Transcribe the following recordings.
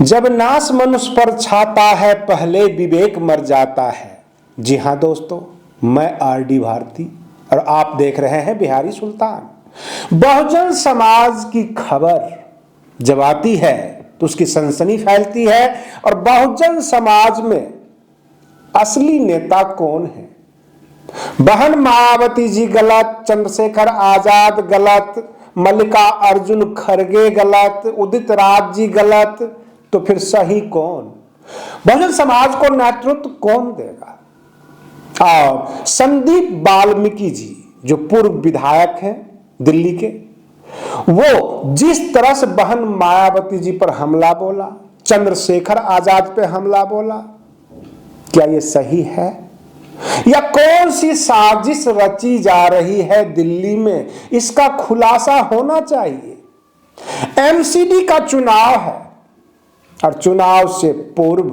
जब नाश मनुष्य पर छाता है पहले विवेक मर जाता है। जी हाँ दोस्तों, मैं आर.डी. भारती और आप देख रहे हैं बिहारी सुल्तान। बहुजन समाज की खबर जब आती है तो उसकी सनसनी फैलती है और बहुजन समाज में असली नेता कौन है? बहन मायावती जी गलत, चंद्रशेखर आजाद गलत, मल्लिकार्जुन खड़गे गलत, उदित राज जी गलत, तो फिर सही कौन? बहुजन समाज को नेतृत्व कौन देगा? और संदीप वाल्मीकि जी जो पूर्व विधायक हैं दिल्ली के, वो जिस तरह से बहन मायावती जी पर हमला बोला, चंद्रशेखर आजाद पे हमला बोला, क्या ये सही है? या कौन सी साजिश रची जा रही है दिल्ली में, इसका खुलासा होना चाहिए। एमसीडी का चुनाव है और चुनाव से पूर्व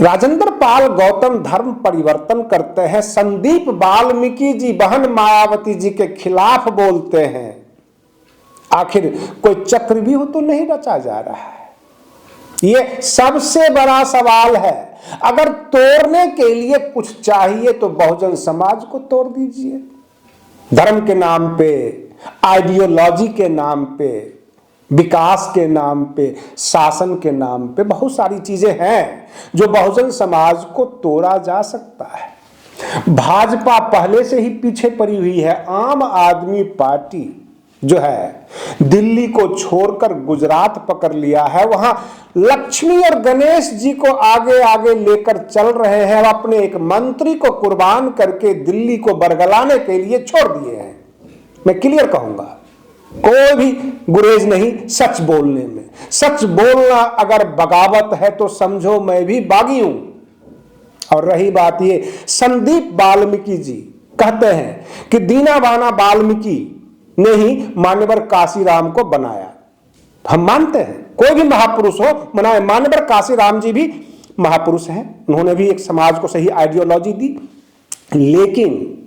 राजेंद्र पाल गौतम धर्म परिवर्तन करते हैं, संदीप वाल्मीकि जी बहन मायावती जी के खिलाफ बोलते हैं। आखिर कोई चक्रव्यूह तो नहीं रचा जा रहा है? ये सबसे बड़ा सवाल है। अगर तोड़ने के लिए कुछ चाहिए तो बहुजन समाज को तोड़ दीजिए। धर्म के नाम पे, आइडियोलॉजी के नाम पे, विकास के नाम पे, शासन के नाम पे बहुत सारी चीजें हैं जो बहुजन समाज को तोड़ा जा सकता है। भाजपा पहले से ही पीछे पड़ी हुई है। आम आदमी पार्टी जो है दिल्ली को छोड़कर गुजरात पकड़ लिया है, वहां लक्ष्मी और गणेश जी को आगे आगे लेकर चल रहे हैं। अपने एक मंत्री को कुर्बान करके दिल्ली को बरगलाने के लिए छोड़ दिए हैं। मैं क्लियर कहूंगा, कोई भी गुरेज नहीं सच बोलने में। सच बोलना अगर बगावत है तो समझो मैं भी बागी हूं। और रही बात ये, संदीप वाल्मीकि जी कहते हैं कि दीनाबाना वाल्मीकि ने ही मान्यवर काशीराम को बनाया। हम मानते हैं कोई भी महापुरुष हो, मनाए मान्यवर काशीराम जी भी महापुरुष हैं, उन्होंने भी एक समाज को सही आइडियोलॉजी दी। लेकिन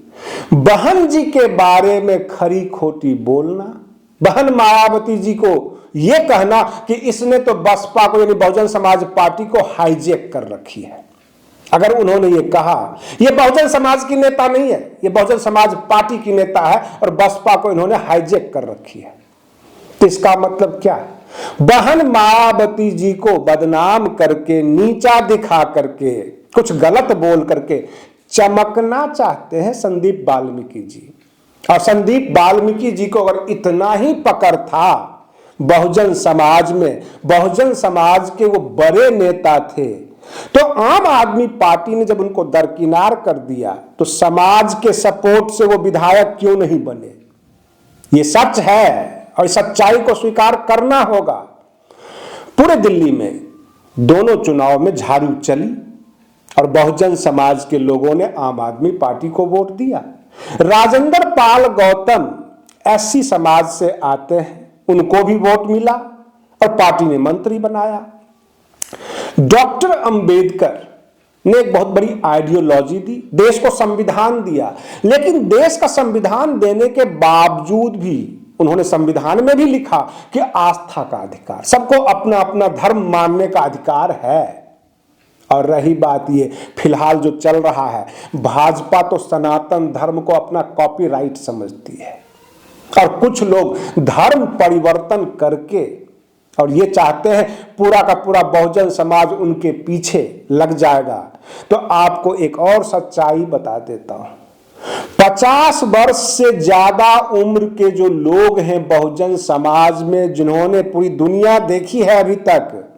बहन जी के बारे में खरी खोटी बोलना, बहन मायावती जी को यह कहना कि इसने तो बसपा को यानी बहुजन समाज पार्टी को हाईजैक कर रखी है। अगर उन्होंने ये कहा, ये बहुजन समाज की नेता नहीं है, ये बहुजन समाज पार्टी की नेता है और बसपा को इन्होंने हाईजैक कर रखी है, तो इसका मतलब क्या है? बहन मायावती जी को बदनाम करके, नीचा दिखा करके, कुछ गलत बोल करके चमकना चाहते हैं संदीप वाल्मीकि जी। और संदीप वाल्मीकि जी को अगर इतना ही पकड़ था बहुजन समाज में, बहुजन समाज के वो बड़े नेता थे, तो आम आदमी पार्टी ने जब उनको दरकिनार कर दिया तो समाज के सपोर्ट से वो विधायक क्यों नहीं बने? ये सच है और सच्चाई को स्वीकार करना होगा। पूरे दिल्ली में दोनों चुनाव में झाड़ू चली और बहुजन समाज के लोगों ने आम आदमी पार्टी को वोट दिया। राजेंद्र पाल गौतम एससी समाज से आते हैं, उनको भी वोट मिला और पार्टी ने मंत्री बनाया। डॉक्टर अंबेडकर ने एक बहुत बड़ी आइडियोलॉजी दी, देश को संविधान दिया, लेकिन देश का संविधान देने के बावजूद भी उन्होंने संविधान में भी लिखा कि आस्था का अधिकार, सबको अपना अपना धर्म मानने का अधिकार है। और रही बात ये फिलहाल जो चल रहा है, भाजपा तो सनातन धर्म को अपना कॉपीराइट समझती है और कुछ लोग धर्म परिवर्तन करके और ये चाहते हैं पूरा का पूरा बहुजन समाज उनके पीछे लग जाएगा। तो आपको एक और सच्चाई बता देता हूं, 50 वर्ष से ज्यादा उम्र के जो लोग हैं बहुजन समाज में, जिन्होंने पूरी दुनिया देखी है अभी तक,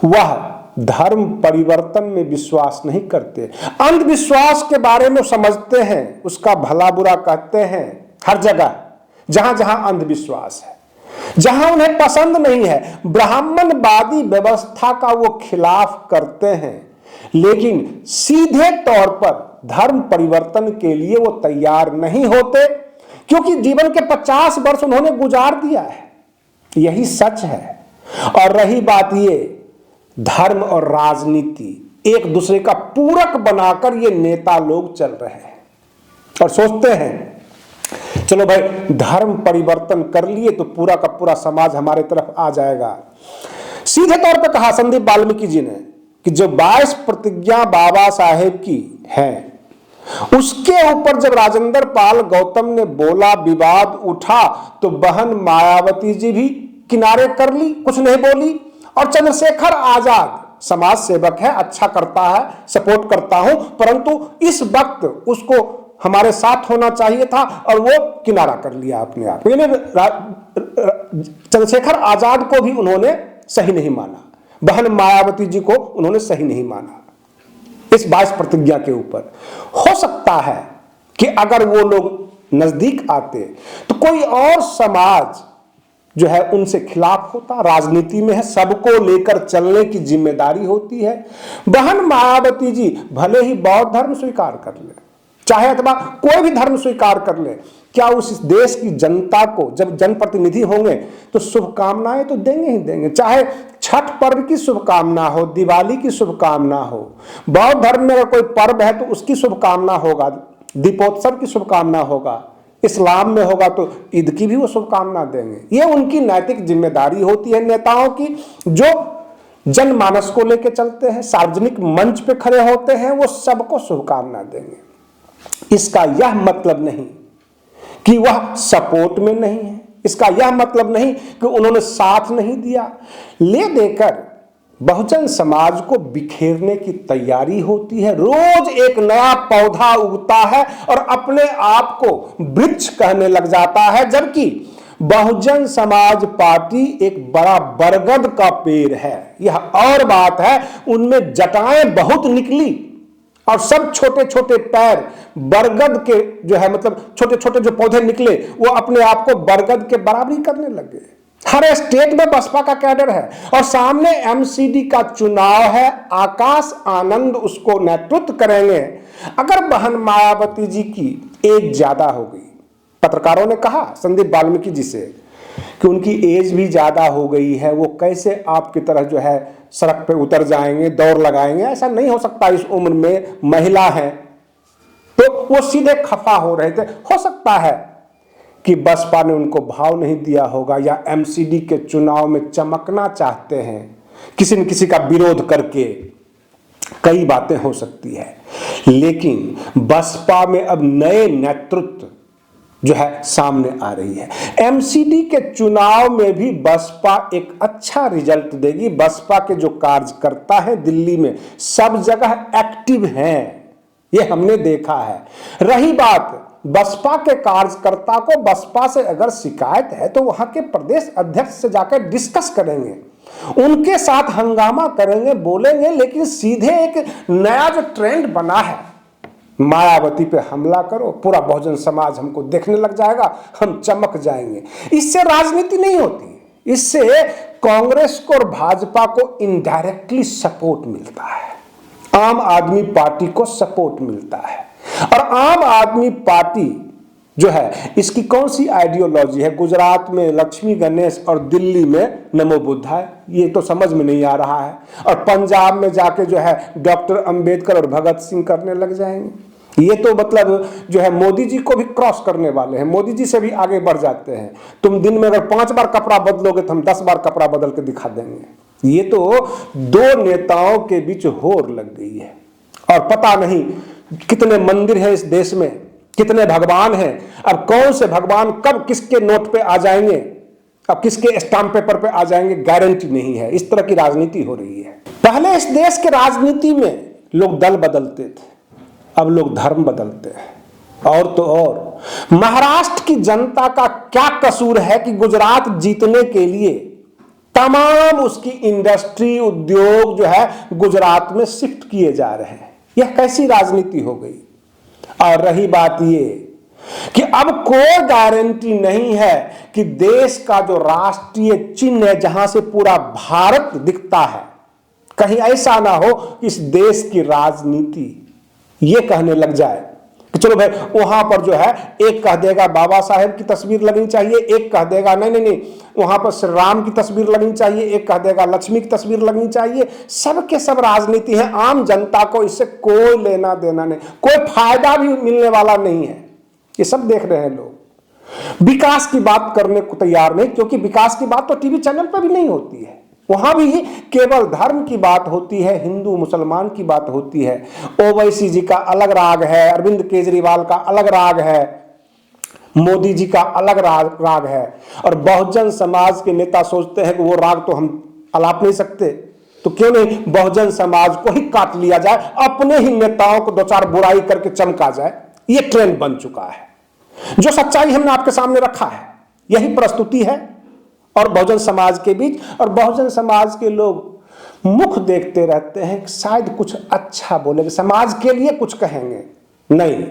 वह धर्म परिवर्तन में विश्वास नहीं करते। अंधविश्वास के बारे में समझते हैं, उसका भला बुरा कहते हैं हर जगह जहां जहां अंधविश्वास है, जहां उन्हें पसंद नहीं है। ब्राह्मणवादी व्यवस्था का वो खिलाफ करते हैं, लेकिन सीधे तौर पर धर्म परिवर्तन के लिए वो तैयार नहीं होते, क्योंकि जीवन के 50 वर्ष उन्होंने गुजार दिया है। यही सच है। और रही बात ये, धर्म और राजनीति एक दूसरे का पूरक बनाकर ये नेता लोग चल रहे हैं और सोचते हैं चलो भाई, धर्म परिवर्तन कर लिए तो पूरा का पूरा समाज हमारे तरफ आ जाएगा। सीधे तौर पे कहा संदीप वाल्मीकि जी ने कि जो 22 प्रतिज्ञा बाबा साहेब की हैं, उसके ऊपर जब राजेंद्र पाल गौतम ने बोला, विवाद उठा, तो बहन मायावती जी भी किनारे कर ली, कुछ नहीं बोली। और चंद्रशेखर आजाद समाज सेवक है, अच्छा करता है, सपोर्ट करता हूं, परंतु इस वक्त उसको हमारे साथ होना चाहिए था और वो किनारा कर लिया अपने आप। चंद्रशेखर आजाद को भी उन्होंने सही नहीं माना, बहन मायावती जी को उन्होंने सही नहीं माना इस 22 प्रतिज्ञा के ऊपर। हो सकता है कि अगर वो लोग नजदीक आते तो कोई और समाज जो है उनसे खिलाफ होता। राजनीति में है, सबको लेकर चलने की जिम्मेदारी होती है। बहन मायावती जी भले ही बौद्ध धर्म स्वीकार कर ले, चाहे अथवा कोई भी धर्म स्वीकार कर ले, क्या उस देश की जनता को जब जनप्रतिनिधि होंगे तो शुभकामनाएं तो देंगे ही देंगे। चाहे छठ पर्व की शुभकामना हो, दिवाली की शुभकामना हो, बौद्ध धर्म में अगर कोई पर्व है तो उसकी शुभकामना होगा, दीपोत्सव की शुभकामना होगा, इस्लाम में होगा तो ईद की भी वो शुभकामना देंगे। ये उनकी नैतिक जिम्मेदारी होती है नेताओं की, जो जनमानस को लेकर चलते हैं, सार्वजनिक मंच पे खड़े होते हैं, वो सबको शुभकामना देंगे। इसका यह मतलब नहीं कि वह सपोर्ट में नहीं है, इसका यह मतलब नहीं कि उन्होंने साथ नहीं दिया। ले देकर बहुजन समाज को बिखेरने की तैयारी होती है। रोज एक नया पौधा उगता है और अपने आप को वृक्ष कहने लग जाता है, जबकि बहुजन समाज पार्टी एक बड़ा बरगद का पेड़ है। यह और बात है, उनमें जटाएं बहुत निकली और सब छोटे छोटे पैर बरगद के जो है, मतलब छोटे छोटे जो पौधे निकले वो अपने आप को बरगद के बराबरी करने लगे। हर स्टेट में बसपा का कैडर है और सामने एमसीडी का चुनाव है, आकाश आनंद उसको नेतृत्व करेंगे। अगर बहन मायावती जी की एज ज्यादा हो गई, पत्रकारों ने कहा संदीप वाल्मीकि जी से कि उनकी एज भी ज्यादा हो गई है, वो कैसे आपकी तरह जो है सड़क पे उतर जाएंगे, दौड़ लगाएंगे, ऐसा नहीं हो सकता, इस उम्र में महिला है। तो वो सीधे खफा हो रहे थे। हो सकता है कि बसपा ने उनको भाव नहीं दिया होगा या एमसीडी के चुनाव में चमकना चाहते हैं, किसी न किसी का विरोध करके, कई बातें हो सकती है। लेकिन बसपा में अब नए नेतृत्व जो है सामने आ रही है। एमसीडी के चुनाव में भी बसपा एक अच्छा रिजल्ट देगी। बसपा के जो कार्यकर्ता है दिल्ली में सब जगह एक्टिव हैं, ये हमने देखा है। रही बात बसपा के कार्यकर्ता को, बसपा से अगर शिकायत है तो वहां के प्रदेश अध्यक्ष से जाकर डिस्कस करेंगे, उनके साथ हंगामा करेंगे, बोलेंगे। लेकिन सीधे एक नया जो ट्रेंड बना है, मायावती पे हमला करो, पूरा बहुजन समाज हमको देखने लग जाएगा, हम चमक जाएंगे, इससे राजनीति नहीं होती। इससे कांग्रेस को और भाजपा को इनडायरेक्टली सपोर्ट मिलता है, आम आदमी पार्टी को सपोर्ट मिलता है। और आम आदमी पार्टी जो है, इसकी कौन सी आइडियोलॉजी है? गुजरात में लक्ष्मी गणेश और दिल्ली में नमो बुद्धाय, ये तो समझ में नहीं आ रहा है। और पंजाब में जाके जो है डॉक्टर अंबेडकर और भगत सिंह करने लग जाएंगे। ये तो मतलब जो है मोदी जी को भी क्रॉस करने वाले हैं, मोदी जी से भी आगे बढ़ जाते हैं। तुम दिन में अगर 5 बार कपड़ा बदलोगे तो हम 10 बार कपड़ा बदल के दिखा देंगे। ये तो दो नेताओं के बीच होर लग गई है। और पता नहीं कितने मंदिर है इस देश में, कितने भगवान हैं। अब कौन से भगवान कब किसके नोट पे आ जाएंगे, अब किसके स्टाम्प पेपर पे आ जाएंगे, गारंटी नहीं है। इस तरह की राजनीति हो रही है। पहले इस देश के राजनीति में लोग दल बदलते थे, अब लोग धर्म बदलते हैं। और तो और महाराष्ट्र की जनता का क्या कसूर है कि गुजरात जीतने के लिए तमाम उसकी इंडस्ट्री, उद्योग जो है गुजरात में शिफ्ट किए जा रहे हैं। यह कैसी राजनीति हो गई? और रही बात ये कि अब कोई गारंटी नहीं है कि देश का जो राष्ट्रीय चिन्ह है, जहां से पूरा भारत दिखता है, कहीं ऐसा ना हो कि इस देश की राजनीति ये कहने लग जाए कि चलो भाई वहां पर जो है एक कह देगा बाबा साहेब की तस्वीर लगनी चाहिए, एक कह देगा नहीं नहीं नहीं वहां पर श्री राम की तस्वीर लगनी चाहिए, एक कह देगा लक्ष्मी की तस्वीर लगनी चाहिए। सब के सब राजनीति है, आम जनता को इससे कोई लेना देना नहीं, कोई फायदा भी मिलने वाला नहीं है। ये सब देख रहे हैं लोग। विकास की बात करने को तैयार नहीं, क्योंकि विकास की बात तो टीवी चैनल पर भी नहीं होती है। वहां भी केवल धर्म की बात होती है, हिंदू मुसलमान की बात होती है। ओवैसी जी का अलग राग है, अरविंद केजरीवाल का अलग राग है, मोदी जी का अलग राग है, और बहुजन समाज के नेता सोचते हैं कि वो राग तो हम अलाप नहीं सकते, तो क्यों नहीं बहुजन समाज को ही काट लिया जाए, अपने ही नेताओं को दो चार बुराई करके चमका जाए। ये ट्रेंड बन चुका है। जो सच्चाई हमने आपके सामने रखा है, यही प्रस्तुति है और बहुजन समाज के बीच। और बहुजन समाज के लोग मुख देखते रहते हैं, शायद कुछ अच्छा बोलेंगे, समाज के लिए कुछ कहेंगे। नहीं,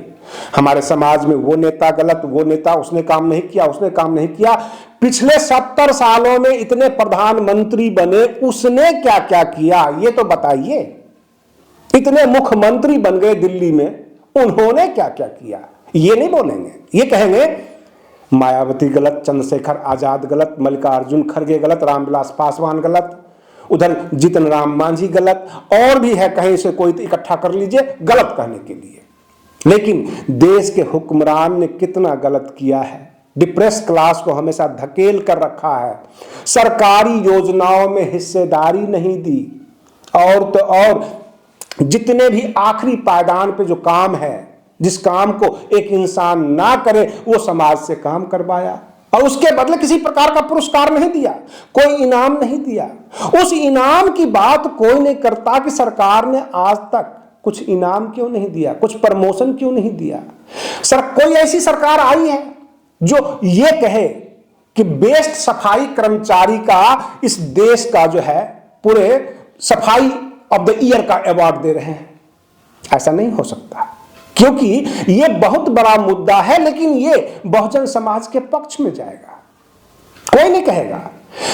हमारे समाज में वो नेता गलत, वो नेता उसने काम नहीं किया, उसने काम नहीं किया। पिछले 70 सालों में इतने प्रधानमंत्री बने, उसने क्या क्या किया ये तो बताइए। इतने मुख्यमंत्री बन गए दिल्ली में, उन्होंने क्या क्या किया ये नहीं बोलेंगे। ये कहेंगे मायावती गलत, चंद्रशेखर आजाद गलत, मल्लिकार्जुन खड़गे गलत, रामविलास पासवान गलत, उधर जीतन राम मांझी गलत, और भी है कहीं से कोई इकट्ठा कर लीजिए गलत कहने के लिए। लेकिन देश के हुक्मरान ने कितना गलत किया है। डिप्रेस क्लास को हमेशा धकेल कर रखा है, सरकारी योजनाओं में हिस्सेदारी नहीं दी, और तो और जितने भी आखिरी पायदान पे जो काम है, जिस काम को एक इंसान ना करे वो समाज से काम करवाया, और उसके बदले किसी प्रकार का पुरस्कार नहीं दिया, कोई इनाम नहीं दिया। उस इनाम की बात कोई नहीं करता कि सरकार ने आज तक कुछ इनाम क्यों नहीं दिया, कुछ प्रमोशन क्यों नहीं दिया। कोई ऐसी सरकार आई है जो ये कहे कि बेस्ट सफाई कर्मचारी का इस देश का जो है पूरे सफाई ऑफ द ईयर का अवार्ड दे रहे हैं? ऐसा नहीं हो सकता, क्योंकि ये बहुत बड़ा मुद्दा है, लेकिन ये बहुजन समाज के पक्ष में जाएगा, कोई नहीं कहेगा।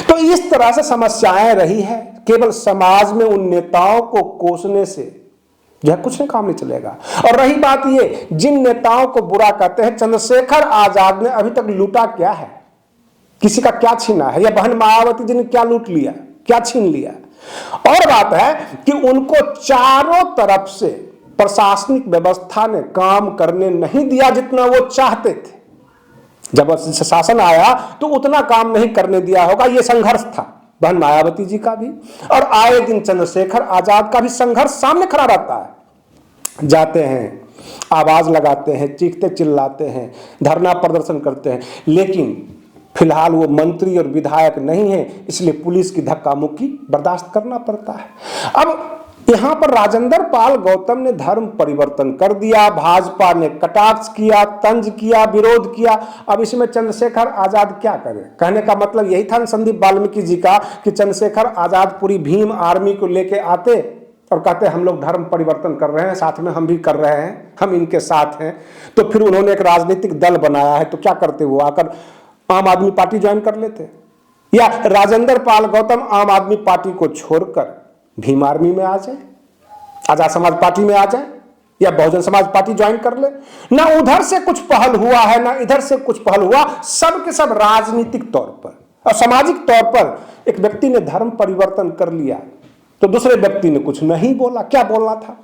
तो इस तरह से समस्याएं रही है। केवल समाज में उन नेताओं को कोसने से जो है कुछ नहीं, काम नहीं चलेगा। और रही बात ये, जिन नेताओं को बुरा कहते हैं, चंद्रशेखर आजाद ने अभी तक लूटा क्या है? किसी का क्या छीना है? या बहन मायावती जी ने क्या लूट लिया, क्या छीन लिया? और बात है कि उनको चारों तरफ से प्रशासनिक व्यवस्था ने काम करने नहीं दिया जितना वो चाहते थे। जब शासन आया तो उतना काम नहीं करने दिया होगा। ये संघर्ष था बहन मायावती जी का भी, और आए दिन चंद्रशेखर आजाद का भी संघर्ष सामने खड़ा रहता है। जाते हैं, आवाज लगाते हैं, चीखते चिल्लाते हैं, धरना प्रदर्शन करते हैं, लेकिन फिलहाल वो मंत्री और विधायक नहीं है, इसलिए पुलिस की धक्का मुक्की बर्दाश्त करना पड़ता है। अब यहां पर राजेंद्र पाल गौतम ने धर्म परिवर्तन कर दिया, भाजपा ने कटाक्ष किया, तंज किया, विरोध किया। अब इसमें चंद्रशेखर आजाद क्या करे? कहने का मतलब यही था संदीप वाल्मीकि जी का कि चंद्रशेखर आजाद पूरी भीम आर्मी को लेके आते और कहते हम लोग धर्म परिवर्तन कर रहे हैं, साथ में हम भी कर रहे हैं, हम इनके साथ हैं। तो फिर उन्होंने एक राजनीतिक दल बनाया है, तो क्या करते? वो आकर आम आदमी पार्टी ज्वाइन कर लेते, या राजेंद्र पाल गौतम आम आदमी पार्टी को छोड़कर भीम आर्मी में आ जाए, आजाद समाज पार्टी में आ जाए, या बहुजन समाज पार्टी ज्वाइन कर ले। ना उधर से कुछ पहल हुआ है, ना इधर से कुछ पहल हुआ। सब के सब राजनीतिक तौर पर और सामाजिक तौर पर एक व्यक्ति ने धर्म परिवर्तन कर लिया तो दूसरे व्यक्ति ने कुछ नहीं बोला। क्या बोलना था?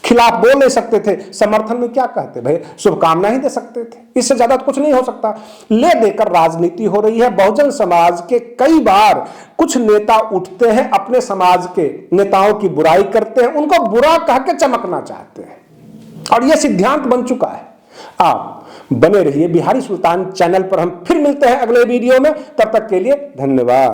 खिलाफ बोल नहीं सकते थे, समर्थन में क्या कहते? भाई शुभकामना ही दे सकते थे, इससे ज्यादा तो कुछ नहीं हो सकता। ले देकर राजनीति हो रही है। बहुजन समाज के कई बार कुछ नेता उठते हैं, अपने समाज के नेताओं की बुराई करते हैं, उनको बुरा कह के चमकना चाहते हैं, और यह सिद्धांत बन चुका है। आप बने रहिए बिहारी सुल्तान चैनल पर। हम फिर मिलते हैं अगले वीडियो में, तब तक के लिए धन्यवाद।